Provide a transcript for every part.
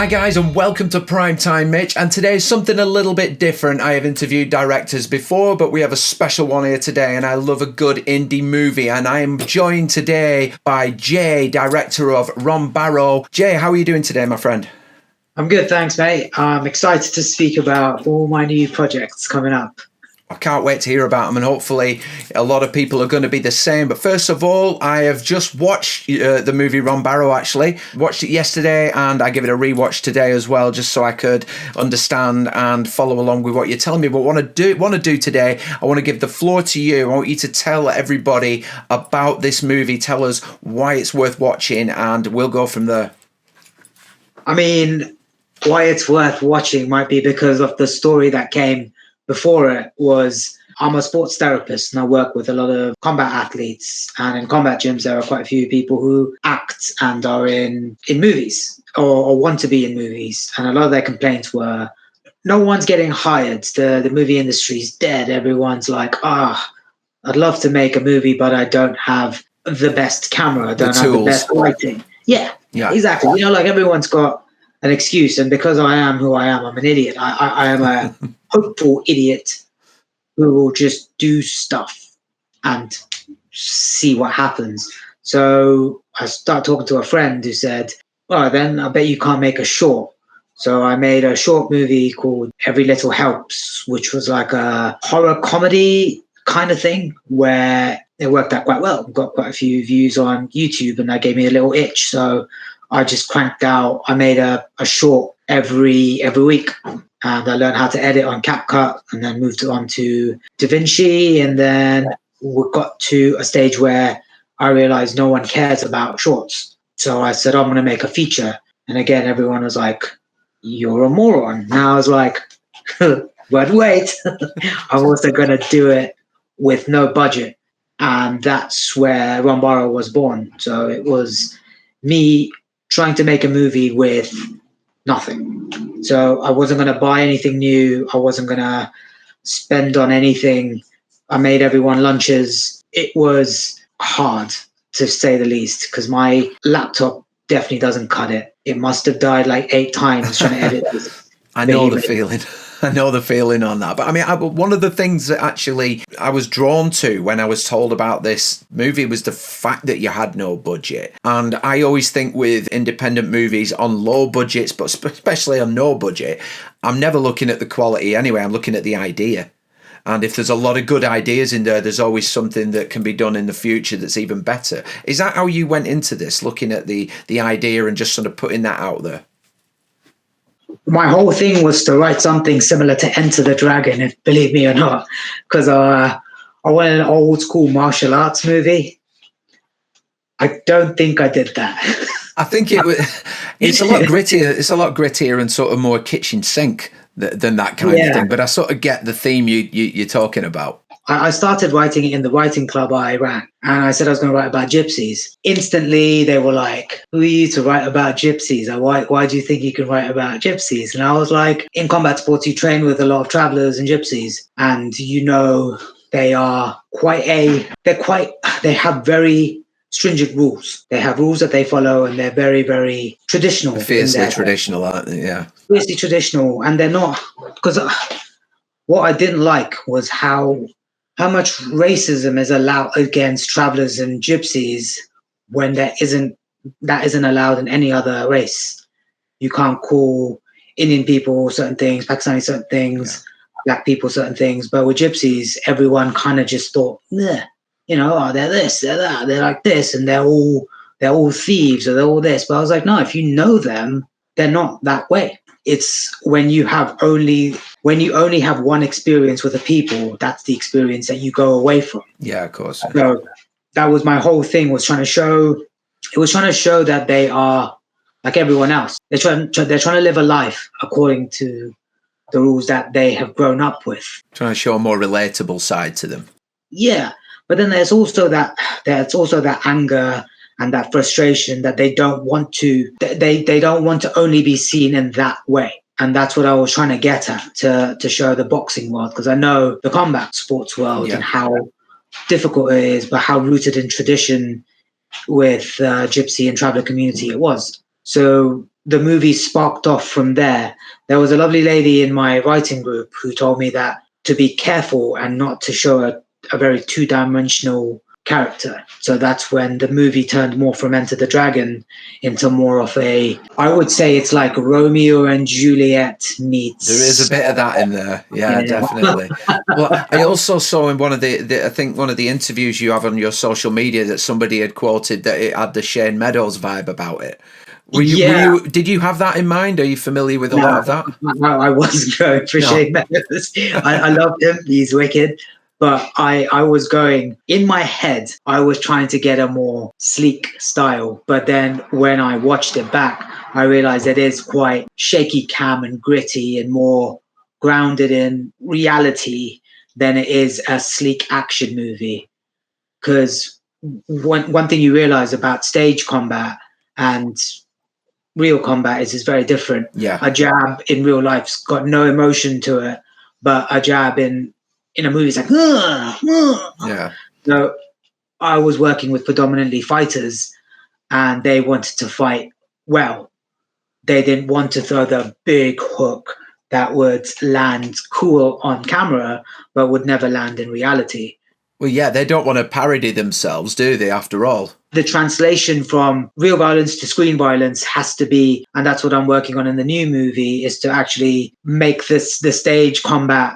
Hi guys, and welcome to Primetime Mitch, and today is something a little bit different. I have interviewed directors before, but we have a special one here today, and I love a good indie movie, and I am joined today by Jay, director of Rom Baro. Jay, how are you doing today, my friend? I'm good, thanks, mate. I'm excited to speak about all my new projects coming up. I can't wait to hear about them, and hopefully a lot of people are going to be the same. But first of all, I have just watched the movie Rom Baro, actually. Watched it yesterday, and I give it a rewatch today as well, just so I could understand and follow along with what you're telling me. But what I want to do today, I want to give the floor to you. I want you to tell everybody about this movie, tell us why it's worth watching, and we'll go from there. I mean, why it's worth watching might be because of the story that came before it. Was I'm a sports therapist and I work with a lot of combat athletes, and in combat gyms there are quite a few people who act and are in movies or want to be in movies, and a lot of their complaints were no one's getting hired, the movie industry's dead, everyone's like, I'd love to make a movie but I don't have the best camera, I don't have the best lighting. Yeah, exactly. You know, like everyone's got an excuse, and because I am who I am, I'm an idiot. I am a hopeful idiot who will just do stuff and see what happens. So I started talking to a friend who said, well, then I bet you can't make a short. So I made a short movie called Every Little Helps, which was like a horror comedy kind of thing where it worked out quite well. Got quite a few views on YouTube, and that gave me a little itch. So I just cranked out. I made a short every week, and I learned how to edit on CapCut, and then moved on to DaVinci, and then we got to a stage where I realized no one cares about shorts. So I said, I'm going to make a feature. And again, everyone was like, you're a moron. Now I was like, but wait, I'm also going to do it with no budget. And that's where Rom Baro was born. So it was me trying to make a movie with nothing. So I wasn't going to buy anything new. I wasn't going to spend on anything. I made everyone lunches. It was hard, to say the least, because my laptop definitely doesn't cut it. It must have died like 8 times trying to edit this. I know the feeling. I know the feeling on that. But I mean, one of the things that actually I was drawn to when I was told about this movie was the fact that you had no budget. And I always think with independent movies on low budgets, but especially on no budget, I'm never looking at the quality anyway. I'm looking at the idea. And if there's a lot of good ideas in there, there's always something that can be done in the future that's even better. Is that how you went into this, looking at the idea and just sort of putting that out there? My whole thing was to write something similar to Enter the Dragon, if believe me or not, because I wanted an old school martial arts movie. I don't think I did that. I think it's a lot grittier. It's a lot grittier and sort of more kitchen sink than that kind of thing. But I sort of get the theme you're talking about. I started writing it in the writing club I ran, and I said I was going to write about gypsies. Instantly, they were like, who are you to write about gypsies? Why do you think you can write about gypsies? And I was like, in combat sports, you train with a lot of travelers and gypsies, and you know they are they have very stringent rules. They have rules that they follow, and they're very, very traditional. Fiercely traditional, aren't they? Yeah. Fiercely traditional, and they're not, because what I didn't like was how much racism is allowed against travelers and gypsies when that isn't allowed in any other race. You can't call Indian people certain things, Pakistani certain things, black people certain things, but with gypsies, everyone kind of just thought, they're this, they're that, they're like this, and they're all thieves, or they're all this. But I was like, no, if you know them, they're not that way. It's when you only have one experience with a people, that's the experience that you go away from. Yeah, of course. So that was my whole thing, was trying to show that they are like everyone else. They're trying to live a life according to the rules that they have grown up with. Trying to show a more relatable side to them. Yeah, but then there's also that anger and that frustration that they don't want to only be seen in that way. And that's what I was trying to get at, to show the boxing world, because I know the combat sports world and how difficult it is, but how rooted in tradition with gypsy and traveler community it was. So the movie sparked off from there. There was a lovely lady in my writing group who told me that to be careful and not to show a very two-dimensional character. So that's when the movie turned more from Enter the Dragon into more of I would say it's like Romeo and Juliet meets. There is a bit of that in there. Yeah, definitely. Well, I also saw in one of I think one of the interviews you have on your social media that somebody had quoted that it had the Shane Meadows vibe about it. Did you have that in mind? Are you familiar with a lot of that? No, I wasn't going for Shane Meadows. I love him. He's wicked. But I was going, in my head, I was trying to get a more sleek style. But then when I watched it back, I realized it is quite shaky cam and gritty and more grounded in reality than it is a sleek action movie. Because one thing you realize about stage combat and real combat is very different. Yeah. A jab in real life's got no emotion to it, but a jab in a movie is like, yeah. So I was working with predominantly fighters, and they wanted to fight well. They didn't want to throw the big hook that would land cool on camera, but would never land in reality. Well, yeah, they don't want to parody themselves, do they, after all? The translation from real violence to screen violence has to be, and that's what I'm working on in the new movie, is to actually make the stage combat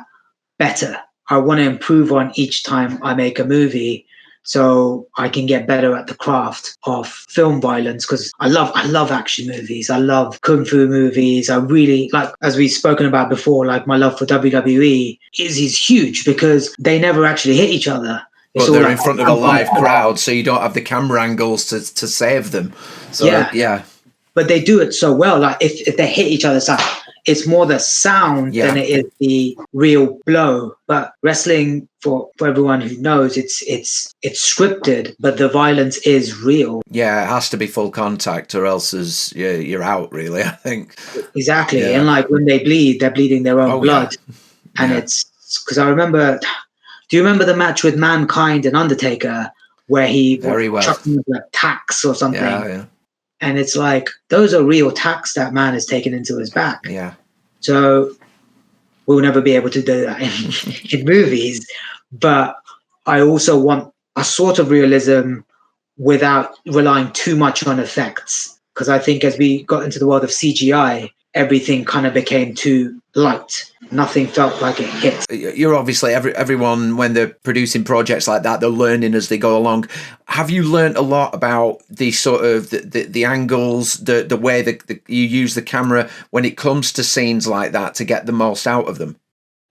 better. I want to improve on each time I make a movie so I can get better at the craft of film violence, because I love action movies. I love kung fu movies. I really like, as we've spoken about before, like my love for WWE is huge because they never actually hit each other. But they're in front of a live crowd, so you don't have the camera angles to save them. So, yeah. But they do it so well. Like if they hit each other, it's more the sound than it is the real blow. But wrestling, for everyone who knows, it's scripted, but the violence is real. Yeah, it has to be full contact, or else you're out. Really, I think. Exactly, and like when they bleed, they're bleeding their own blood, and it's because I remember. Do you remember the match with Mankind and Undertaker where he chucked him with like tacks or something? Yeah. And it's like, those are real tacks that man has taken into his back. Yeah. So we'll never be able to do that in movies. But I also want a sort of realism without relying too much on effects. Because I think as we got into the world of CGI, everything kind of became too light. Nothing felt like it hit. You're obviously everyone when they're producing projects like that, they're learning as they go along. Have you learned a lot about the sort of the angles, the way that you use the camera when it comes to scenes like that to get the most out of them?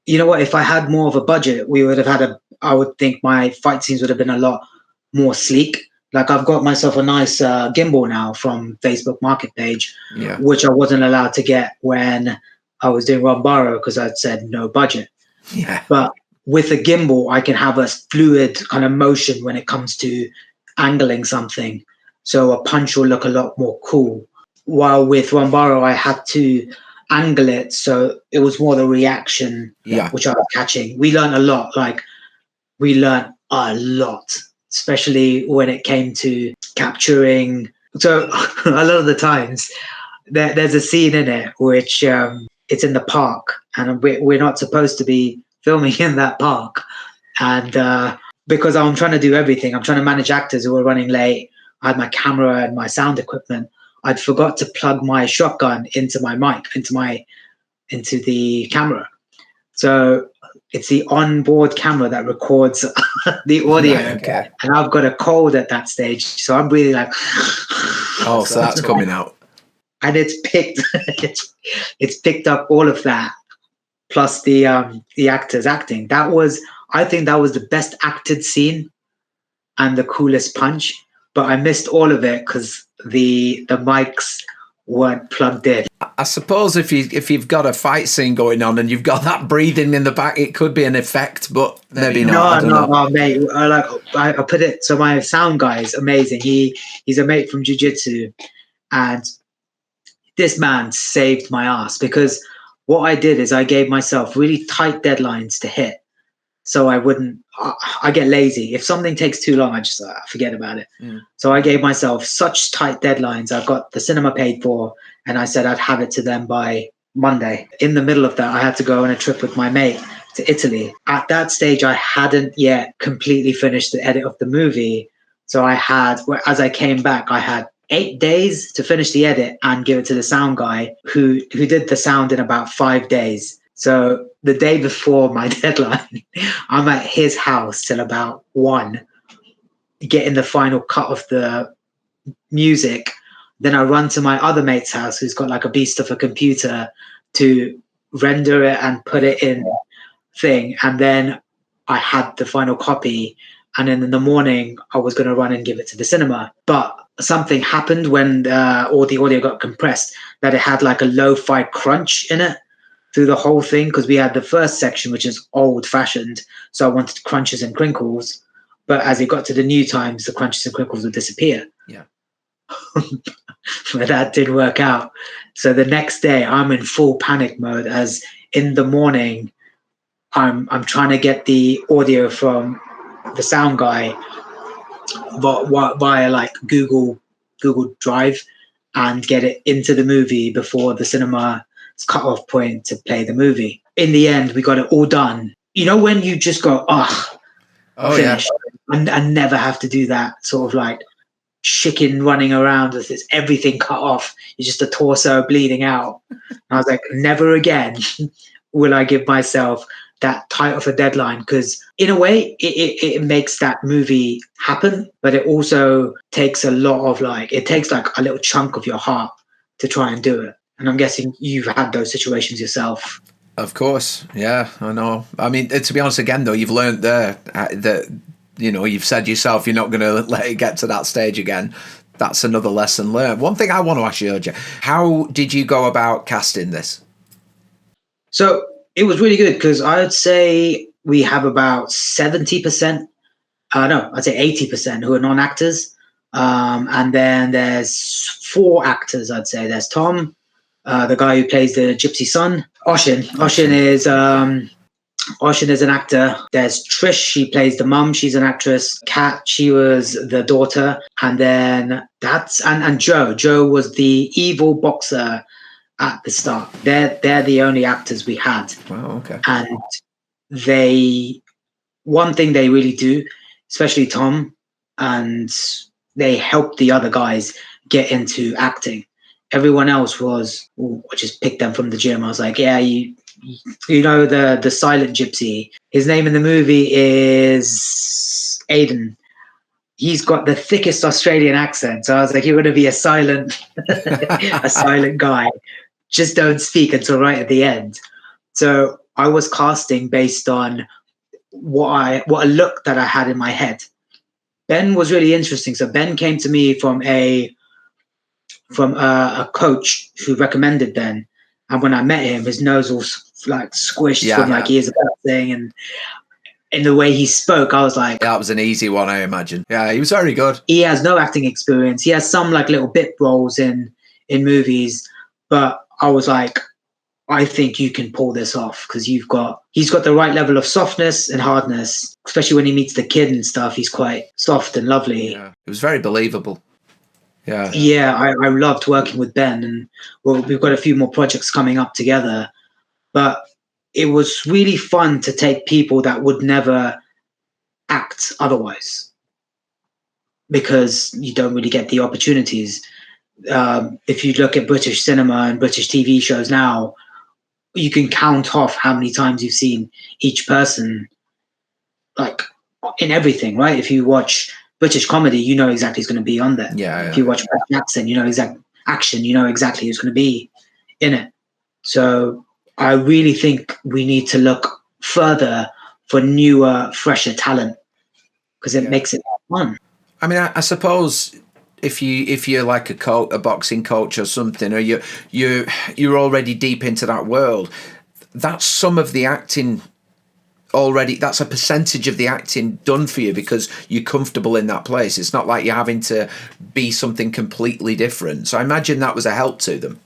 You know what? If I had more of a budget, we would have had I would think my fight scenes would have been a lot more sleek. Like I've got myself a nice gimbal now from Facebook Market page, which I wasn't allowed to get when I was doing Rom Baro because I'd said no budget. Yeah. But with a gimbal, I can have a fluid kind of motion when it comes to angling something. So a punch will look a lot more cool. While with Rom Baro, I had to angle it. So it was more the reaction, which I was catching. We learned a lot. Especially when it came to capturing. So a lot of the times there's a scene in it which it's in the park and we're not supposed to be filming in that park. And because I'm trying to do everything, I'm trying to manage actors who are running late. I had my camera and my sound equipment. I'd forgot to plug my shotgun into my mic, into the camera. So it's the onboard camera that records the audio. Okay. And I've got a cold at that stage. So I'm really like... Oh, so that's coming out. And it's picked up all of that, plus the actors acting. I think that was the best acted scene and the coolest punch. But I missed all of it because the mics weren't plugged in. I suppose if you've got a fight scene going on and you've got that breathing in the back, it could be an effect, but maybe not. No, mate. I put it. So my sound guy is amazing. He's a mate from jiu-jitsu, and this man saved my ass because what I did is I gave myself really tight deadlines to hit. so I wouldn't. I get lazy. If something takes too long, I just forget about it. Mm. So I gave myself such tight deadlines. I got the cinema paid for, and I said I'd have it to them by Monday. In the middle of that, I had to go on a trip with my mate to Italy. At that stage, I hadn't yet completely finished the edit of the movie. So I had, as I came back, I had 8 days to finish the edit and give it to the sound guy who did the sound in about 5 days. So the day before my deadline, I'm at his house till about 1, getting the final cut of the music. Then I run to my other mate's house who's got like a beast of a computer to render it and put it in thing. And then I had the final copy. And then in the morning, I was going to run and give it to the cinema. But something happened when all the audio got compressed, that it had like a lo-fi crunch in it through the whole thing, because we had the first section, which is old-fashioned. So I wanted crunches and crinkles. But as it got to the new times, the crunches and crinkles would disappear. Yeah. But that didn't work out. So the next day, I'm in full panic mode, as in the morning, I'm trying to get the audio from the sound guy via like Google Drive and get it into the movie before the cinema's cut-off point to play the movie. In the end, we got it all done. You know when you just go, finish, yeah, and never have to do that sort of like chicken running around with this everything cut off. You're just a torso bleeding out. And I was like, never again will I give myself that tight of a deadline, because in a way it makes that movie happen, but it also takes a lot of it takes like a little chunk of your heart to try and do it. And I'm guessing you've had those situations yourself. Of course. Yeah, I know. I mean, to be honest, again, though, you've learned there that, you've said yourself you're not going to let it get to that stage again. That's another lesson learned. One thing I want to ask you, how did you go about casting this? So it was really good, because I'd say we have about 70%, I'd say 80% who are non-actors. And then there's 4 actors, I'd say. There's Tom, the guy who plays the gypsy son. Oshin is an actor. There's Trish, she plays the mum. She's an actress. Kat, she was the daughter. And then and Joe. Joe was the evil boxer at the start. They're the only actors we had. Wow, okay. And one thing they really do, especially Tom, and they help the other guys get into acting. Everyone else I just picked them from the gym. I was like, yeah, you know the silent gypsy. His name in the movie is Aiden. He's got the thickest Australian accent. So I was like, you're going to be a silent guy. Just don't speak until right at the end. So I was casting based on what a look that I had in my head. Ben was really interesting. So Ben came to me from a coach who recommended Ben. And when I met him, his nose was like squished from like years of acting, and in the way he spoke, I was like, that was an easy one, I imagine. Yeah, he was very good. He has no acting experience. He has some like little bit roles in movies, but I was like, I think you can pull this off, because he's got the right level of softness and hardness, especially when he meets the kid and stuff. He's quite soft and lovely. Yeah, it was very believable. Yeah, I loved working with Ben, and we've got a few more projects coming up together. But it was really fun to take people that would never act otherwise, because you don't really get the opportunities. If you look at British cinema and British TV shows now, you can count off how many times you've seen each person, like in everything, right? If you watch British comedy, you know exactly who's going to be on there. If you watch British accent, you know action, you know exactly who's going to be in it. So I really think we need to look further for newer, fresher talent, because it makes it fun. I mean, I suppose if you're like a boxing coach or something, or you're already deep into that world, that's some of the acting already. That's a percentage of the acting done for you, because you're comfortable in that place. It's not like you're having to be something completely different. So I imagine that was a help to them.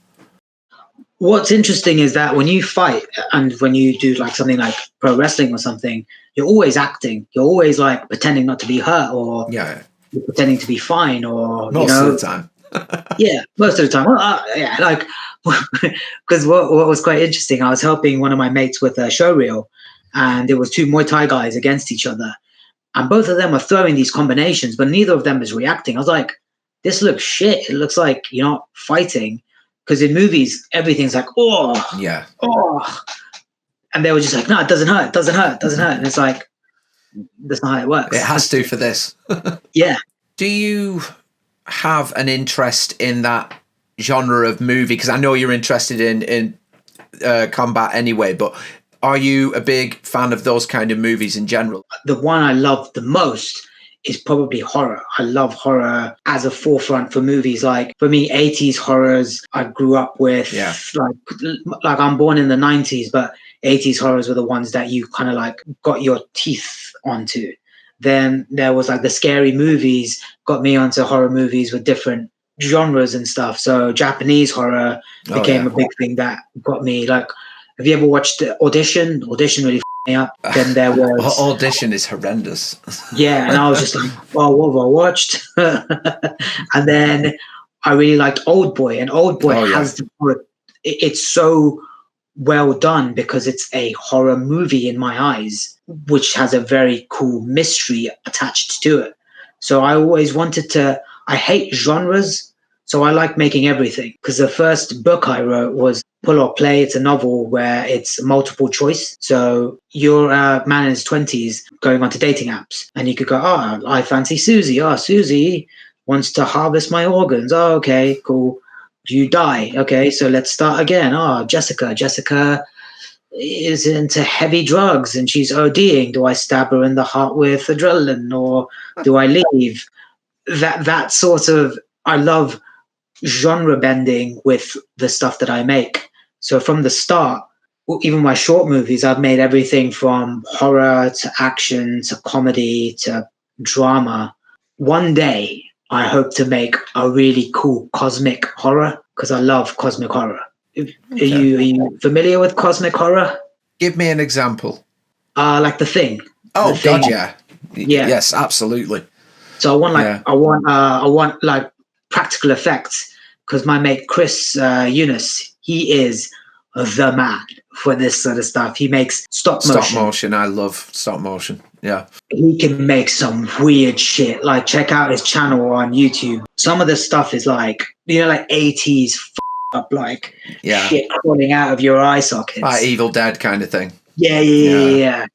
What's interesting is that when you fight and when you do like something like pro wrestling or something, you're always acting. You're always like pretending not to be hurt, or Yeah, you're pretending to be fine, or most of the time. yeah, most of the time. Well, yeah, like because what was quite interesting, I was helping one of my mates with a show reel, and there was two Muay Thai guys against each other, and both of them are throwing these combinations, but neither of them is reacting. I was like, this looks shit. It looks like you're not fighting, because in movies everything's like, oh, Yeah. oh, and they were just like, no, it doesn't hurt, doesn't hurt, doesn't hurt, and it's like that's not how it works. It has to for this. Yeah. Do you have an interest in that genre of movie? Because I know you're interested in combat anyway, but are you a big fan of those kind of movies in general? The one I love the most is probably horror. I love horror as a forefront for movies. Like for me, 80s horrors I grew up with. Yeah. Like I'm born in the 90s, but 80s horrors were the ones that you kind of like got your teeth onto. Then there was like the scary movies got me onto horror movies with different genres and stuff. So Japanese horror became a big thing that got me. Like, have you ever watched Audition? Audition really me up. Then there was Audition is horrendous. Yeah, and I was just like, oh, what have I watched? And then I really liked Old Boy, and Old Boy has it's so well done because it's a horror movie in my eyes, which has a very cool mystery attached to it. So I always wanted to, I hate genres, so I like making everything. Because the first book I wrote was Pull or Play. It's a novel where it's multiple choice. So you're a man in his 20s going onto dating apps, and you could go, oh, I fancy Susie. Oh, Susie wants to harvest my organs. Oh, okay, cool. You die. Okay, so let's start again. Oh, Jessica. Jessica is into heavy drugs and she's ODing. Do I stab her in the heart with adrenaline, or do I leave? That sort of, I love genre bending with the stuff that I make. So from the start, even my short movies, I've made everything from horror to action to comedy to drama. One day, I hope to make a really cool cosmic horror, because I love cosmic horror. Okay. Are you familiar with cosmic horror? Give me an example. Like The Thing. Oh, The Thing. God, yeah. Yes, absolutely. So I want like practical effects, because my mate Chris Eunice, he is the man for this sort of stuff. He makes stop motion. I love stop motion. Yeah. He can make some weird shit. Like, check out his channel on YouTube. Some of the stuff is like, like 80s up, like shit crawling out of your eye sockets. Like Evil Dead kind of thing. Yeah.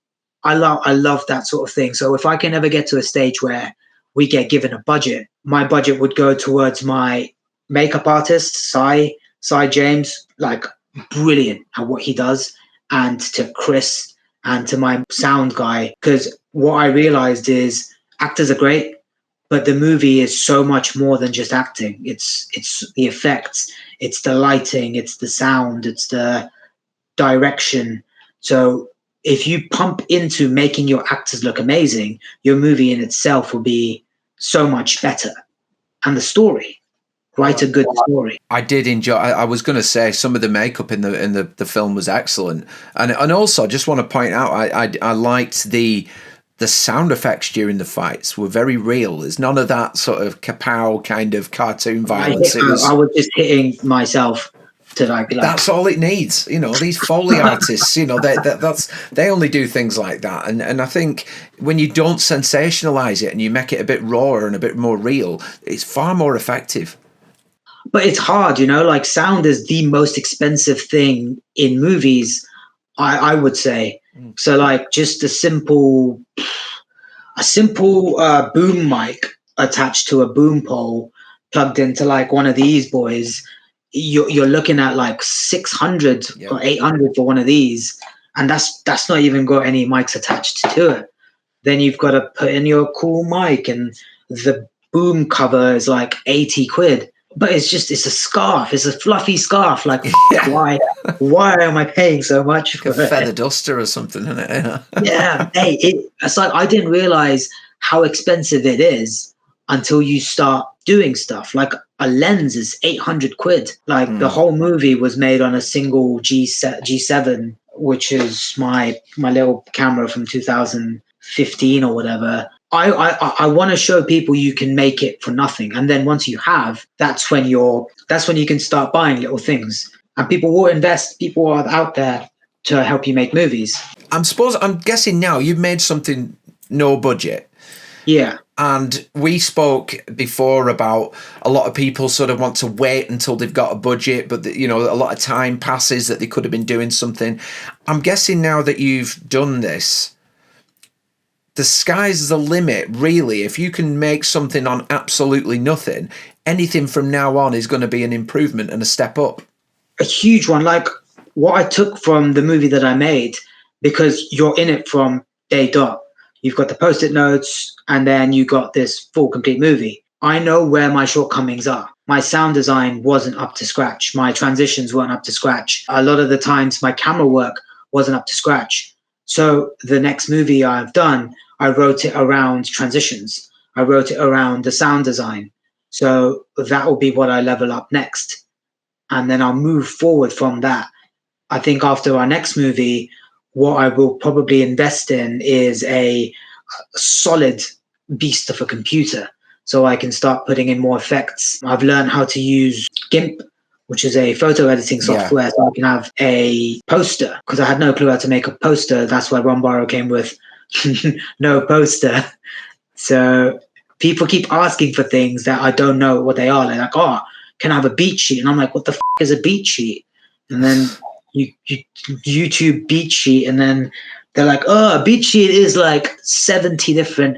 I love that sort of thing. So if I can ever get to a stage where we get given a budget, my budget would go towards my makeup artist, Cy James, like brilliant at what he does, and to Chris and to my sound guy. Because what I realized is actors are great, but the movie is so much more than just acting. It's the effects, it's the lighting, it's the sound, it's the direction. So if you pump into making your actors look amazing, your movie in itself will be so much better. And the story, write a good story. I did enjoy. I was going to say some of the makeup in the film was excellent, and also I just want to point out I liked the sound effects during the fights were very real. There's none of that sort of kapow kind of cartoon violence. I was just hitting myself. That's all it needs. These Foley artists, they only do things like that. And I think when you don't sensationalize it and you make it a bit rawer and a bit more real, it's far more effective. But it's hard, like sound is the most expensive thing in movies, I would say. So like just a simple boom mic attached to a boom pole plugged into like one of these boys, you're looking at like 600 or 800 for one of these, and that's not even got any mics attached to it. Then you've got to put in your cool mic, and the boom cover is like 80 quid. But it's a scarf. It's a fluffy scarf. Like, why am I paying so much for a feather duster or something, isn't it? Yeah, hey, it's like I didn't realize how expensive it is until you start doing stuff. Like a lens is 800 quid. Like the whole movie was made on a single G7, which is my little camera from 2015 or whatever. I want to show people you can make it for nothing, and then once you have, that's when you can start buying little things, and people will invest. People are out there to help you make movies. I'm guessing now you've made something no budget. Yeah. And we spoke before about a lot of people sort of want to wait until they've got a budget, but a lot of time passes that they could have been doing something. I'm guessing now that you've done this, the sky's the limit, really. If you can make something on absolutely nothing, anything from now on is going to be an improvement and a step up. A huge one. Like what I took from the movie that I made, because you're in it from day dot. You've got the post-it notes, and then you got this full complete movie. I know where my shortcomings are. My sound design wasn't up to scratch. My transitions weren't up to scratch. A lot of the times my camera work wasn't up to scratch. So the next movie I've done, I wrote it around transitions. I wrote it around the sound design. So that will be what I level up next. And then I'll move forward from that. I think after our next movie, what I will probably invest in is a solid beast of a computer, so I can start putting in more effects. I've learned how to use GIMP, which is a photo editing software, so I can have a poster, because I had no clue how to make a poster. That's why Rom Baro came with no poster. So people keep asking for things that I don't know what they are. They're like, oh, can I have a beat sheet? And I'm like, what the is a beat sheet? And then you YouTube beat sheet, and then they're like, oh, a beat sheet is like 70 different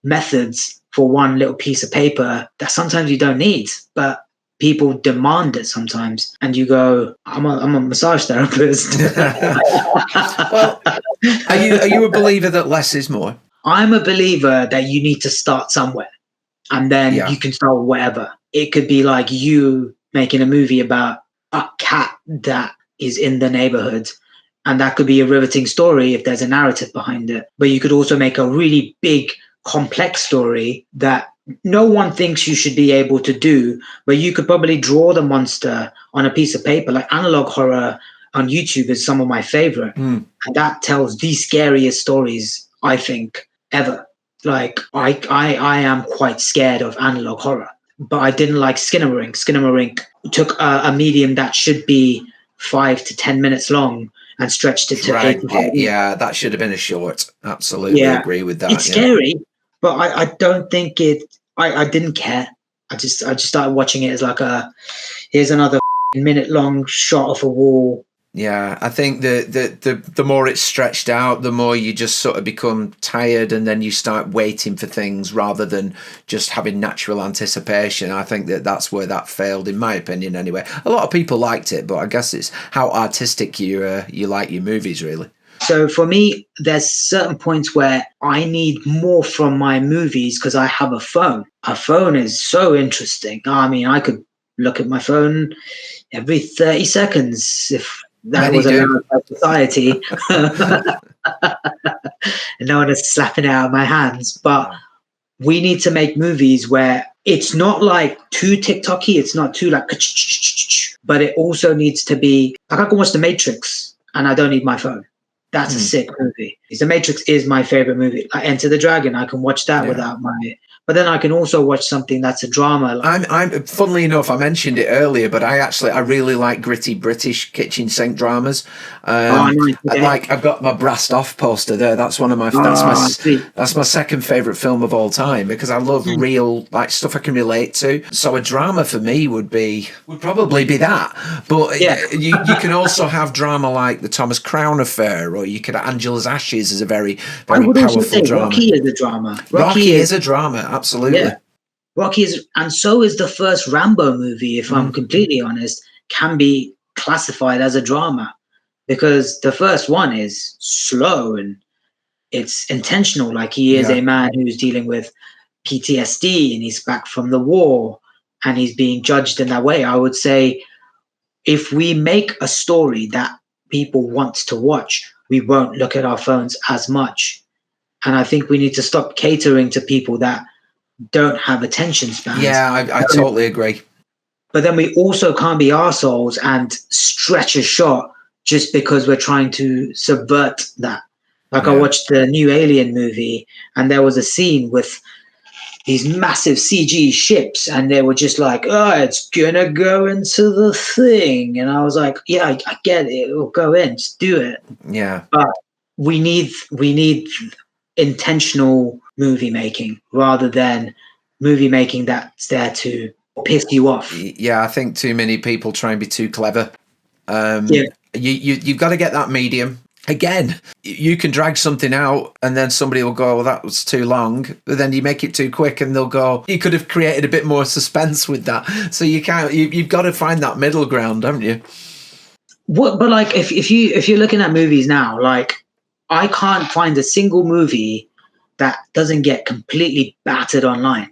methods for one little piece of paper that sometimes you don't need, but people demand it sometimes. And you go, I'm a massage therapist. Well, are you a believer that less is more? I'm a believer that you need to start somewhere, and then you can start with whatever. It could be like you making a movie about a cat that is in the neighborhood, and that could be a riveting story if there's a narrative behind it. But you could also make a really big, complex story that no one thinks you should be able to do, but you could probably draw the monster on a piece of paper. Like analog horror on YouTube is some of my favorite, and that tells the scariest stories, I think, ever. Like I am quite scared of analog horror, but I didn't like Skinamarink. Skinamarink took a medium that should be 5 to 10 minutes long and stretched it to 8 minutes. Yeah, that should have been a short. Absolutely agree with that. It's scary, but I don't think it. I didn't care. I just started watching it as like here's another minute long shot of a wall. Yeah, I think the more it's stretched out, the more you just sort of become tired, and then you start waiting for things rather than just having natural anticipation. I think that's where that failed, in my opinion, anyway. A lot of people liked it, but I guess it's how artistic you like your movies, really. So for me, there's certain points where I need more from my movies because I have a phone. A phone is so interesting. I mean, I could look at my phone every 30 seconds if that was allowed by society. And no one is slapping it out of my hands. But we need to make movies where it's not like too TikTok-y, it's not too like, but it also needs to be like I can watch The Matrix and I don't need my phone. That's a sick movie. The Matrix is my favorite movie. Like Enter the Dragon, I can watch that without my. But then I can also watch something that's a drama. I'm funnily enough, I mentioned it earlier, but I really like gritty British kitchen sink dramas. Like I've got my Brassed Off poster there. That's one of my that's my second favorite film of all time, because I love real like stuff I can relate to. So a drama for me would probably be that. But you can also have drama like the Thomas Crown Affair, or you could Angela's Ashes is a very powerful drama. Rocky is a drama. Rocky is a drama. Absolutely. Yeah. Rocky is, and so is the first Rambo movie, if I'm completely honest, can be classified as a drama, because the first one is slow and it's intentional. Like he is a man who's dealing with PTSD and he's back from the war and he's being judged in that way. I would say if we make a story that people want to watch, we won't look at our phones as much. And I think we need to stop catering to people that don't have attention spans. Yeah, I totally agree. But then we also can't be arseholes and stretch a shot just because we're trying to subvert that. Like, I watched the new Alien movie, and there was a scene with these massive CG ships, and they were just like, "Oh, it's gonna go into the thing," and I was like, "Yeah, I get it. It'll go in. Just do it." Yeah. But we need intentional movie making rather than movie making that's there to piss you off. Yeah, I think too many people try and be too clever. Yeah. You've got to get that medium. Again, you can drag something out and then somebody will go, well, that was too long. But then you make it too quick and they'll go, you could have created a bit more suspense with that. So you've got to find that middle ground, haven't you? But like, if you're looking at movies now, like, I can't find a single movie that doesn't get completely battered online.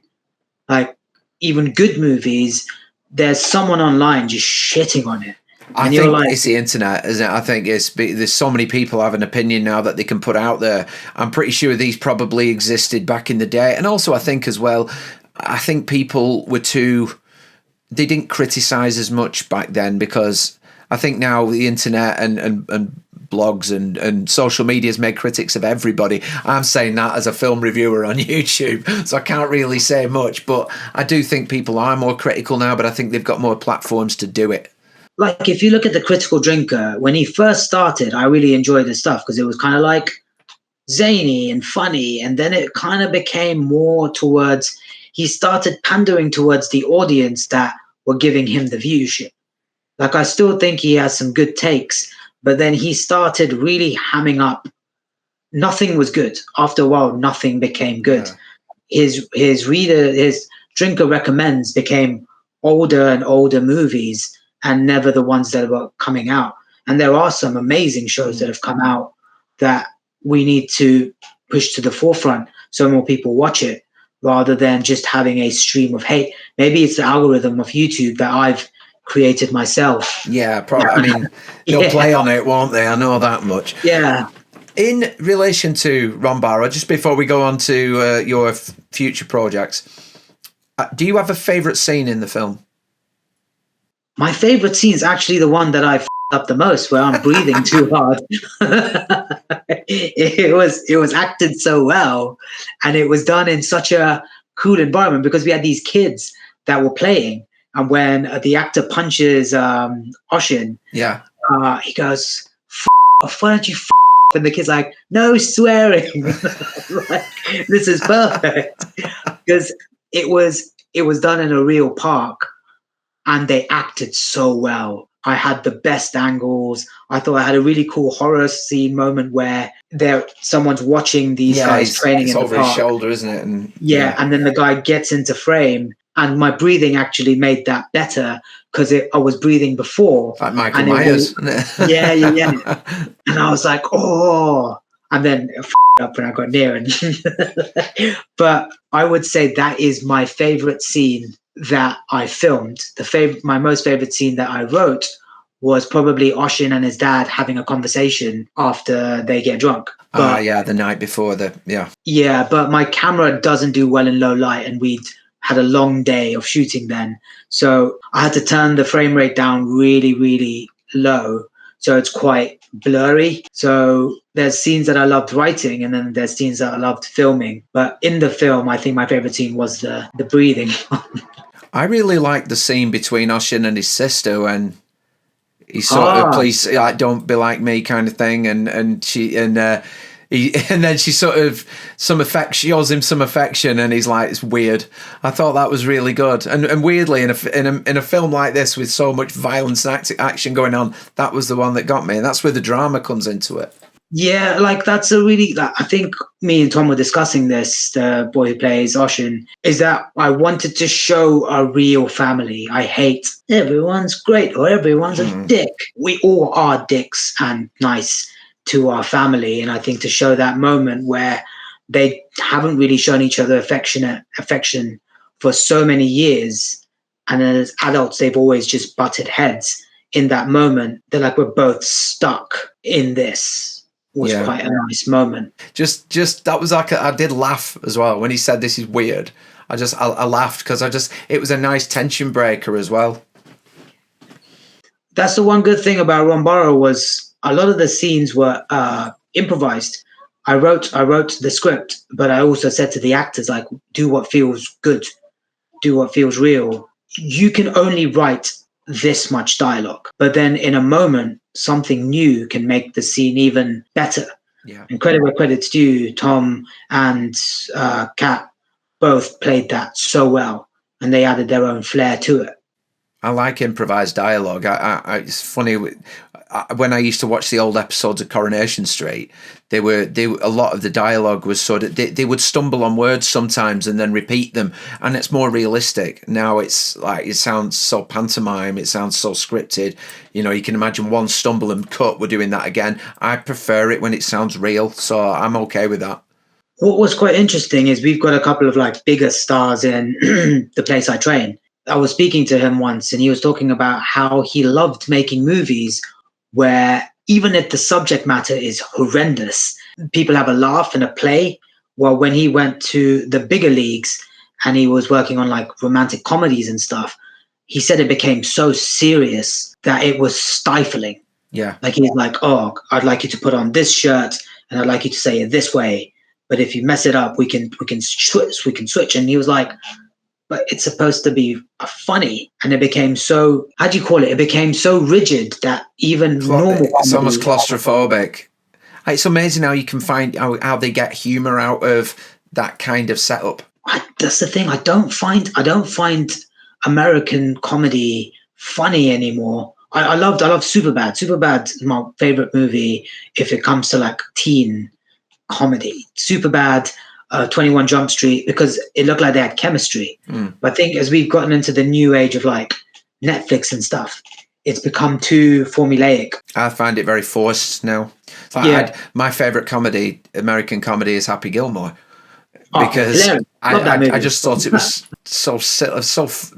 Like, even good movies, there's someone online just shitting on it. I think it's the internet, isn't it? I think there's so many people have an opinion now that they can put out there. I'm pretty sure these probably existed back in the day. And also I think as well, I think people they didn't criticize as much back then, because I think now the internet and blogs and social media has made critics of everybody. I'm saying that as a film reviewer on YouTube, so I can't really say much, but I do think people are more critical now, but I think they've got more platforms to do it. Like, if you look at The Critical Drinker, when he first started, I really enjoyed his stuff because it was kind of like zany and funny. And then it kind of became more towards, he started pandering towards the audience that were giving him the viewership. Like, I still think he has some good takes, but then he started really hamming up. Nothing was good. After a while, nothing became good. Yeah. His Drinker Recommends became older and older movies, and never the ones that were coming out. And there are some amazing shows that have come out that we need to push to the forefront so more people watch it, rather than just having a stream of hate. Maybe it's the algorithm of YouTube that I've created myself. Yeah, probably. I mean, they'll play on it, won't they? I know that much. Yeah. In relation to Rom Baro, just before we go on to your future projects, do you have a favourite scene in the film? My favorite scene is actually the one that I f***ed up the most, where I'm breathing too hard. It was acted so well, and it was done in such a cool environment because we had these kids that were playing, and when the actor punches Oshin, he goes, "F off, why don't you f off?" And the kid's like, "No swearing." Like, this is perfect because it was done in a real park. And they acted so well. I had the best angles. I thought I had a really cool horror scene moment where someone's watching these guys training in the park. It's over his shoulder, isn't it? And and then the guy gets into frame. And my breathing actually made that better because I was breathing before. Like Michael Myers. Yeah. And I was like, oh. And then I f***ed up when I got near. But I would say that is my favorite scene that I filmed. My most favorite scene that I wrote was probably Oshin and his dad having a conversation after they get drunk. The night before Yeah, but my camera doesn't do well in low light, and we'd had a long day of shooting then. So I had to turn the frame rate down really, really low. So it's quite blurry. So there's scenes that I loved writing, and then there's scenes that I loved filming. But in the film, I think my favorite scene was the breathing. I really liked the scene between Oshin and his sister when he sort of, please, like, don't be like me kind of thing, and then she sort of shows him some affection, and he's like, it's weird. I thought that was really good, and weirdly in a film like this with so much violence and action going on, that was the one that got me, and that's where the drama comes into it. Yeah, like, that's a really, I think me and Tom were discussing this, the boy who plays Oshin, is that I wanted to show a real family. I hate everyone's great or everyone's a dick. We all are dicks and nice to our family. And I think to show that moment where they haven't really shown each other affection for so many years, and then as adults, they've always just butted heads. In that moment, they're like, we're both stuck in this. Was quite a nice moment. Just that was like I did laugh as well when he said this is weird. I laughed because it was a nice tension breaker as well. That's the one good thing about Rom Baro was a lot of the scenes were improvised. I wrote the script, but I also said to the actors, like, do what feels good, do what feels real. You can only write this much dialogue, but then in a moment, something new can make the scene even better. Yeah. And credit where credit's due, Tom and Kat both played that so well, and they added their own flair to it. I like improvised dialogue. It's funny when I used to watch the old episodes of Coronation Street. They a lot of the dialogue was sort of they would stumble on words sometimes and then repeat them, and it's more realistic. Now it's like it sounds so pantomime. It sounds so scripted. You know, you can imagine one stumble and cut. We're doing that again. I prefer it when it sounds real, so I'm okay with that. What was quite interesting is we've got a couple of like bigger stars in The Place I Train. I was speaking to him once and he was talking about how he loved making movies where even if the subject matter is horrendous, people have a laugh and a play. Well, when he went to the bigger leagues and he was working on like romantic comedies and stuff, he said it became so serious that it was stifling. Yeah. Like he's like, oh, I'd like you to put on this shirt and I'd like you to say it this way. But if you mess it up, we can switch. And he was like, but it's supposed to be funny. And it became so, how do you call it? It became so rigid that even normal. It's almost claustrophobic. It's amazing how you can find how they get humor out of that kind of setup. That's the thing. I don't find American comedy funny anymore. I love Superbad. Superbad is my favorite movie if it comes to like teen comedy. Superbad, 21 Jump Street, because it looked like they had chemistry. But I think as we've gotten into the new age of like Netflix and stuff, it's become too formulaic. I find it very forced now. Like my favorite comedy, American comedy, is Happy Gilmore, because I just thought it was so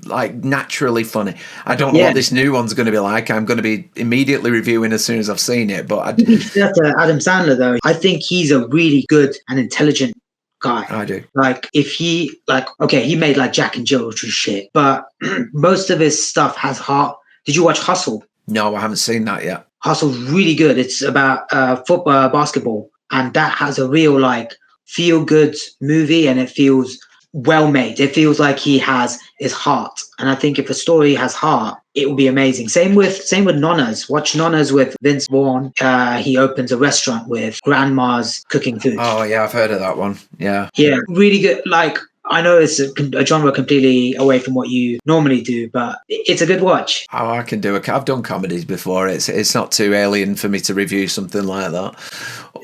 like naturally funny. I don't know what this new one's going to be like. I'm going to be immediately reviewing as soon as I've seen it. But that's Adam Sandler though. I think he's a really good and intelligent guy. I do. Like if he he made like Jack and Jill, which was shit, but most of his stuff has heart. Did you watch Hustle? No, I haven't seen that yet. Hustle's really good. It's about football, basketball, and that has a real like feel good movie, and it feels well made. It feels like he has his heart, and I think if a story has heart, it will be amazing. Same with Nonnas. Watch Nonnas with Vince Vaughn. He opens a restaurant with grandmas cooking food. Oh yeah, I've heard of that one. Yeah, really good. Like I know it's a genre completely away from what you normally do, but it's a good watch. Oh, I can do it. I've done comedies before. It's not too alien for me to review something like that.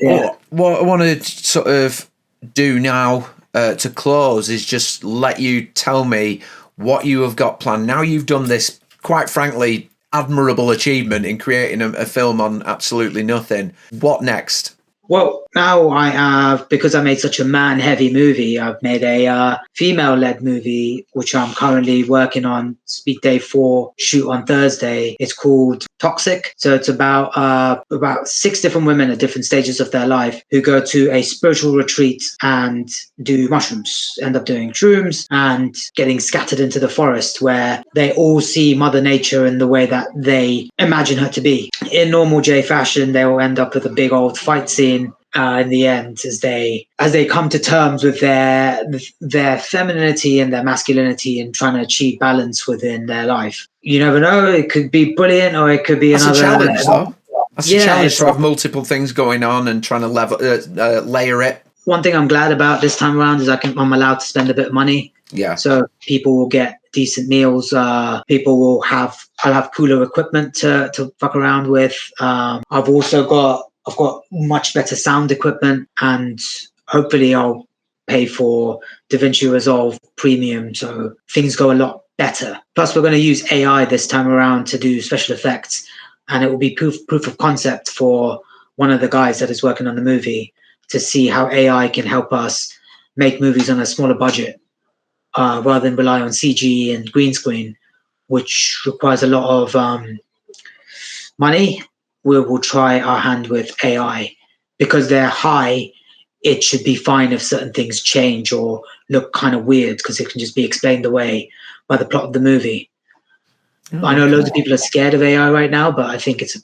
Yeah. What I want to sort of do now to close is just let you tell me what you have got planned. Now you've done this, quite frankly, admirable achievement in creating a film on absolutely nothing. What next? Well, now I have, because I made such a man-heavy movie, I've made a female-led movie, which I'm currently working on. Speak Day 4, shoot on Thursday. It's called Toxic. So it's about 6 different women at different stages of their life who go to a spiritual retreat and do mushrooms, end up doing shrooms and getting scattered into the forest where they all see Mother Nature in the way that they imagine her to be. In normal J fashion, they will end up with a big old fight scene in the end as they come to terms with their femininity and their masculinity and trying to achieve balance within their life. You never know, it could be brilliant or it could be That's another challenge though. That's a challenge to have like, multiple things going on and trying to layer it. One thing I'm glad about this time around is I'm allowed to spend a bit of money. Yeah. So people will get decent meals. I'll have cooler equipment to fuck around with. I've got much better sound equipment, and hopefully I'll pay for DaVinci Resolve Premium, so things go a lot better. Plus, we're going to use AI this time around to do special effects, and it will be proof of concept for one of the guys that is working on the movie to see how AI can help us make movies on a smaller budget rather than rely on CG and green screen, which requires a lot of money. We will try our hand with AI. Because they're high, it should be fine if certain things change or look kind of weird, because it can just be explained away by the plot of the movie. I know loads of people are scared of AI right now, but I think it's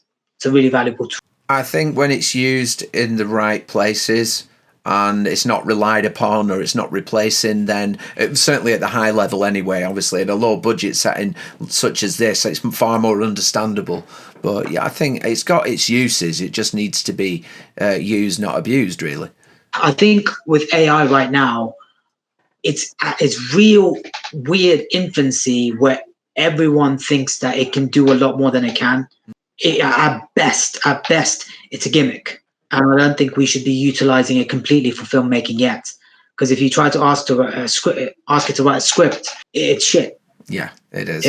a really valuable tool. I think when it's used in the right places and it's not relied upon or it's not replacing, then certainly at the high level anyway, obviously at a low budget setting such as this, it's far more understandable. But yeah, I think it's got its uses. It just needs to be used, not abused, really. I think with AI right now, it's real weird infancy where everyone thinks that it can do a lot more than it can. At best, it's a gimmick, and I don't think we should be utilizing it completely for filmmaking yet. Because if you try to ask it to write a script, it's shit. Yeah, it is.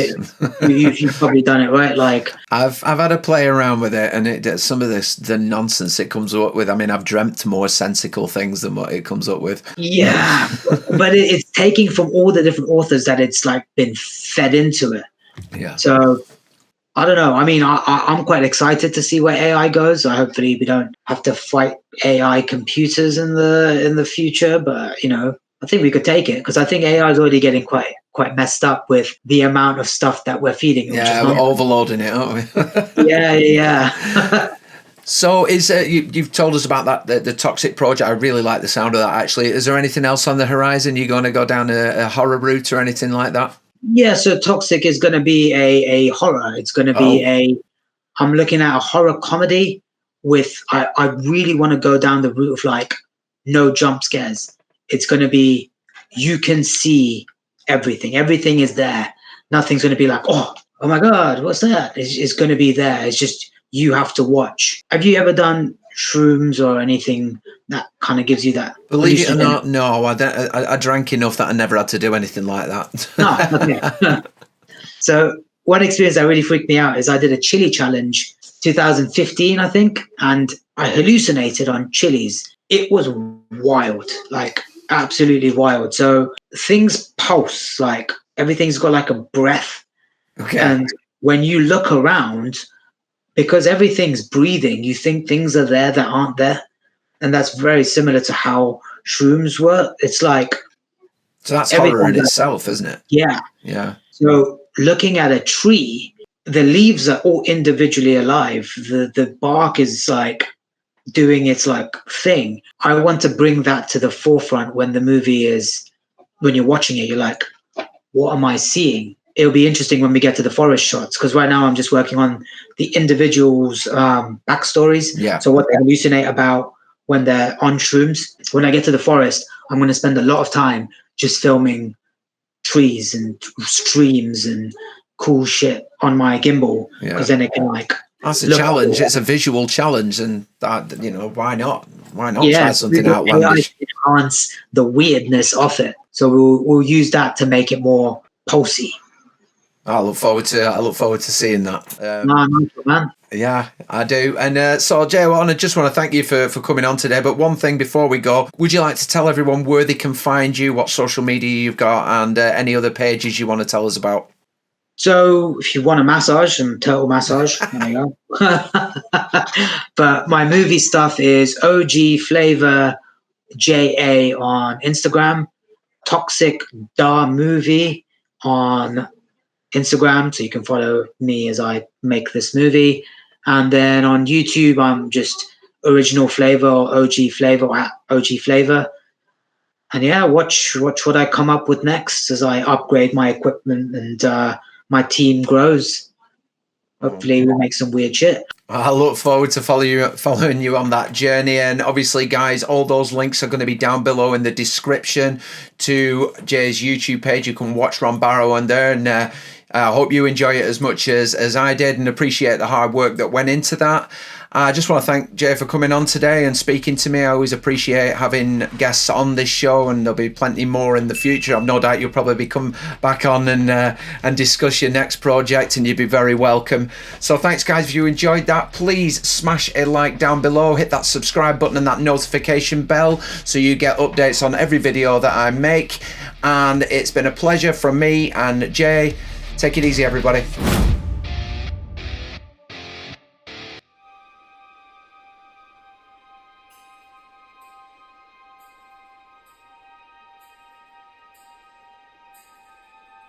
You've probably done it, right? Like I've had a play around with it, and some of the nonsense it comes up with. I mean, I've dreamt more sensical things than what it comes up with. Yeah, but it's taking from all the different authors that it's like been fed into it. Yeah. So I don't know. I mean, I'm quite excited to see where AI goes. So hopefully we don't have to fight AI computers in the future. But I think we could take it because I think AI is already getting quite messed up with the amount of stuff that we're feeding. Yeah, we're overloading it, aren't we? Yeah. So you've told us about that the Toxic project. I really like the sound of that. Actually, is there anything else on the horizon? You going to go down a horror route or anything like that? Yeah, so Toxic is going to be a horror. It's going to be I'm looking at a horror comedy with, I really want to go down the route of like no jump scares. It's going to be, you can see everything. Everything is there. Nothing's going to be like, oh my God, what's that? It's going to be there. It's just, you have to watch. Have you ever done shrooms or anything that kind of gives you that? Believe it or not, no. I drank enough that I never had to do anything like that. Okay. So one experience that really freaked me out is I did a chili challenge 2015, I think, and I hallucinated on chilies. It was wild, like absolutely wild. So things pulse, like everything's got like a breath. Okay. And when you look around, because everything's breathing, you think things are there that aren't there. And that's very similar to how shrooms work. It's like... So that's horror in itself, isn't it? Yeah. Yeah. So looking at a tree, the leaves are all individually alive. The bark is like doing its like thing. I want to bring that to the forefront when the movie is, when you're watching it, you're like, what am I seeing? It'll be interesting when we get to the forest shots, because right now I'm just working on the individuals' backstories. Yeah. So what they hallucinate about when they're on shrooms. When I get to the forest, I'm going to spend a lot of time just filming trees and streams and cool shit on my gimbal, because then it can like... That's a challenge. It's a visual challenge, and that, why not? Why not try something outlandish? Enhance the weirdness of it. So we'll use that to make it more pulsy. I look forward to seeing that. Man. Yeah, I do. And so, Jay, I just want to thank you for coming on today. But one thing before we go, would you like to tell everyone where they can find you, what social media you've got, and any other pages you want to tell us about? So if you want a massage, and total massage, there you go. But my movie stuff is OG Flavor JA on Instagram, Toxic Da Movie on Instagram, so you can follow me as I make this movie. And then on YouTube, I'm just Original Flavor or OG Flavor or at OG Flavor. And yeah, watch what I come up with next as I upgrade my equipment and my team grows. Hopefully we'll make some weird shit. I look forward to following you on that journey. And obviously, guys, all those links are going to be down below in the description to Jay's YouTube page. You can watch Rom Baro on there. And I hope you enjoy it as much as I did and appreciate the hard work that went into that. I just want to thank Jay for coming on today and speaking to me. I always appreciate having guests on this show, and there'll be plenty more in the future. I've no doubt you'll probably come back on and discuss your next project, and you'd be very welcome. So thanks, guys. If you enjoyed that, please smash a like down below, hit that subscribe button and that notification bell so you get updates on every video that I make. And it's been a pleasure from me and Jay. Take it easy, everybody.